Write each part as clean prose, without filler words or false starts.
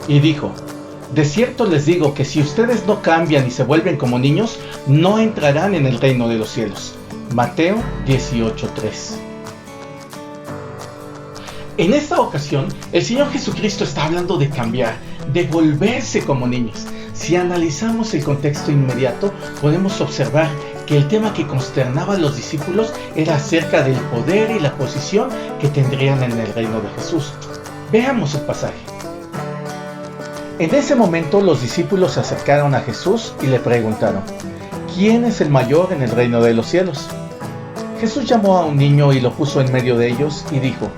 y dijo: de cierto les digo que si ustedes no cambian y se vuelven como niños, no entrarán en el reino de los cielos. Mateo 18:3. En esta ocasión, el Señor Jesucristo está hablando de cambiar, de volverse como niños. Si analizamos el contexto inmediato, podemos observar que el tema que consternaba a los discípulos era acerca del poder y la posición que tendrían en el reino de Jesús. Veamos el pasaje. En ese momento los discípulos se acercaron a Jesús y le preguntaron: ¿quién es el mayor en el reino de los cielos? Jesús llamó a un niño y lo puso en medio de ellos y dijo: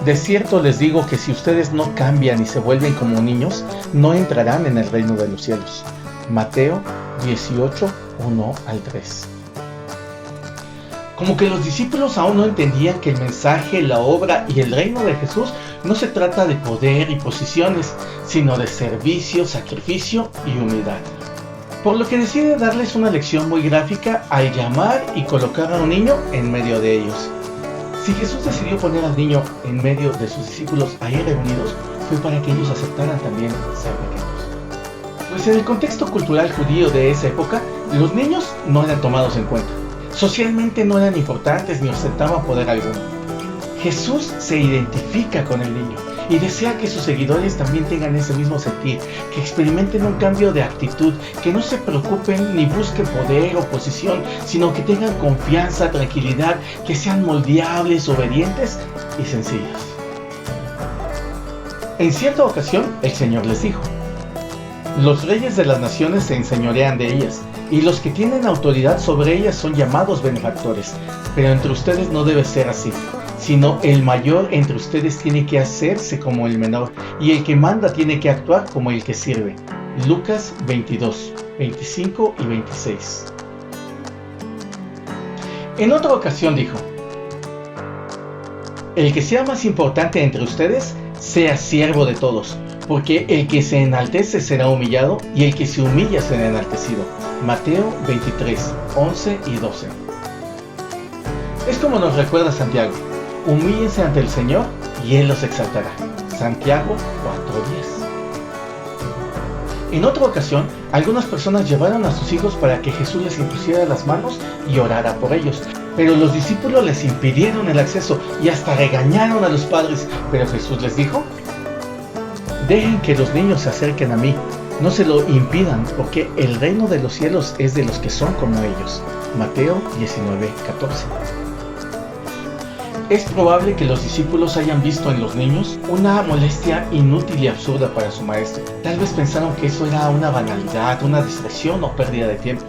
de cierto les digo que si ustedes no cambian y se vuelven como niños, no entrarán en el reino de los cielos. Mateo 18, 1 al 3. Como que los discípulos aún no entendían que el mensaje, la obra y el reino de Jesús no se trata de poder y posiciones, sino de servicio, sacrificio y humildad. Por lo que decide darles una lección muy gráfica al llamar y colocar a un niño en medio de ellos. Si Jesús decidió poner al niño en medio de sus discípulos ahí reunidos, fue para que ellos aceptaran también ser pequeños. Pues en el contexto cultural judío de esa época, los niños no eran tomados en cuenta. Socialmente no eran importantes ni ostentaban poder alguno. Jesús se identifica con el niño y desea que sus seguidores también tengan ese mismo sentir, que experimenten un cambio de actitud, que no se preocupen ni busquen poder o posición, sino que tengan confianza, tranquilidad, que sean moldeables, obedientes y sencillos. En cierta ocasión, el Señor les dijo: los reyes de las naciones se enseñorean de ellas, y los que tienen autoridad sobre ellas son llamados benefactores, pero entre ustedes no debe ser así, sino el mayor entre ustedes tiene que hacerse como el menor, y el que manda tiene que actuar como el que sirve. Lucas 22, 25 y 26. En otra ocasión dijo: el que sea más importante entre ustedes, sea siervo de todos, porque el que se enaltece será humillado, y el que se humilla será enaltecido. Mateo 23, 11 y 12. Es como nos recuerda Santiago: humíllense ante el Señor y Él los exaltará. Santiago 4:10. En otra ocasión, algunas personas llevaron a sus hijos para que Jesús les impusiera las manos y orara por ellos. Pero los discípulos les impidieron el acceso y hasta regañaron a los padres. Pero Jesús les dijo: dejen que los niños se acerquen a mí, no se lo impidan, porque el reino de los cielos es de los que son como ellos. Mateo 19:14. Es probable que los discípulos hayan visto en los niños una molestia inútil y absurda para su maestro. Tal vez pensaron que eso era una banalidad, una distracción o pérdida de tiempo.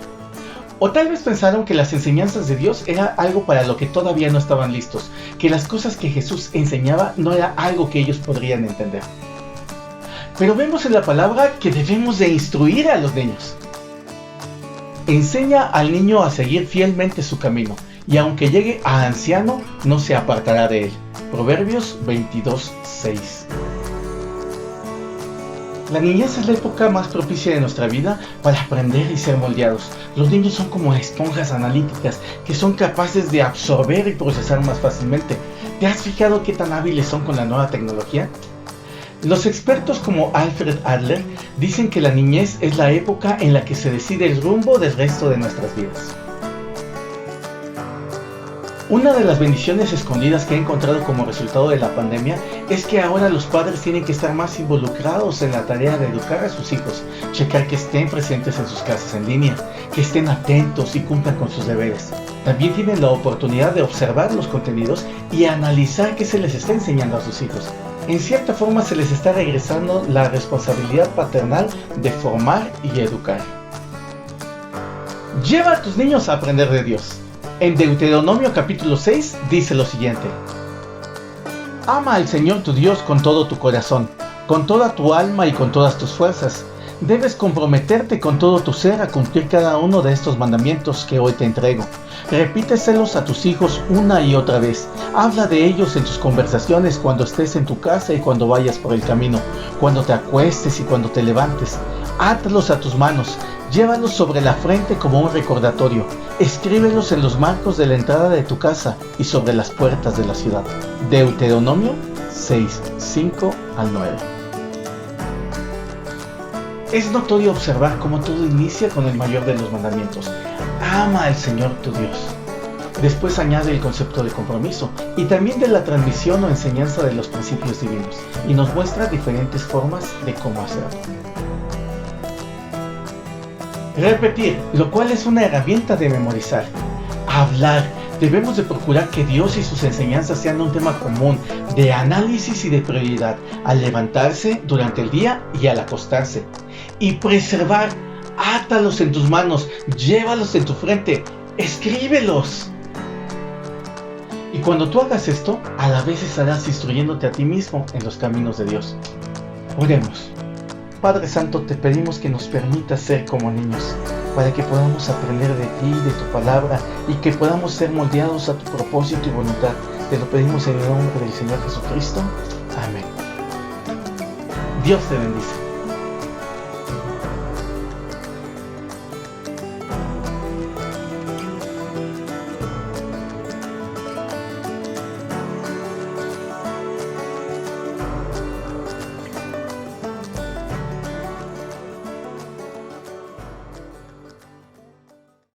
O tal vez pensaron que las enseñanzas de Dios era algo para lo que todavía no estaban listos, que las cosas que Jesús enseñaba no era algo que ellos podrían entender. Pero vemos en la palabra que debemos de instruir a los niños. Enseña al niño a seguir fielmente su camino, y aunque llegue a anciano, no se apartará de él. Proverbios 22:6. La niñez es la época más propicia de nuestra vida para aprender y ser moldeados. Los niños son como esponjas analíticas que son capaces de absorber y procesar más fácilmente. ¿Te has fijado qué tan hábiles son con la nueva tecnología? Los expertos como Alfred Adler dicen que la niñez es la época en la que se decide el rumbo del resto de nuestras vidas. Una de las bendiciones escondidas que he encontrado como resultado de la pandemia es que ahora los padres tienen que estar más involucrados en la tarea de educar a sus hijos, checar que estén presentes en sus clases en línea, que estén atentos y cumplan con sus deberes. También tienen la oportunidad de observar los contenidos y analizar qué se les está enseñando a sus hijos. En cierta forma se les está regresando la responsabilidad paternal de formar y educar. Lleva a tus niños a aprender de Dios. En Deuteronomio capítulo 6 dice lo siguiente: ama al Señor tu Dios con todo tu corazón, con toda tu alma y con todas tus fuerzas. Debes comprometerte con todo tu ser a cumplir cada uno de estos mandamientos que hoy te entrego. Repíteselos a tus hijos una y otra vez. Habla de ellos en tus conversaciones cuando estés en tu casa y cuando vayas por el camino, cuando te acuestes y cuando te levantes. Átalos a tus manos, llévalos sobre la frente como un recordatorio. Escríbelos en los marcos de la entrada de tu casa y sobre las puertas de la ciudad. Deuteronomio 6, 5 al 9. Es notorio observar cómo todo inicia con el mayor de los mandamientos: ama al Señor tu Dios. Después añade el concepto de compromiso y también de la transmisión o enseñanza de los principios divinos, y nos muestra diferentes formas de cómo hacerlo. Repetir, lo cual es una herramienta de memorizar. Hablar, debemos de procurar que Dios y sus enseñanzas sean un tema común, de análisis y de prioridad, al levantarse durante el día y al acostarse. Y preservar, átalos en tus manos, llévalos en tu frente, escríbelos. Y cuando tú hagas esto, a la vez estarás instruyéndote a ti mismo en los caminos de Dios. Oremos. Padre Santo, te pedimos que nos permitas ser como niños, para que podamos aprender de ti, de tu palabra, y que podamos ser moldeados a tu propósito y voluntad. Te lo pedimos en el nombre del Señor Jesucristo. Amén. Dios te bendice.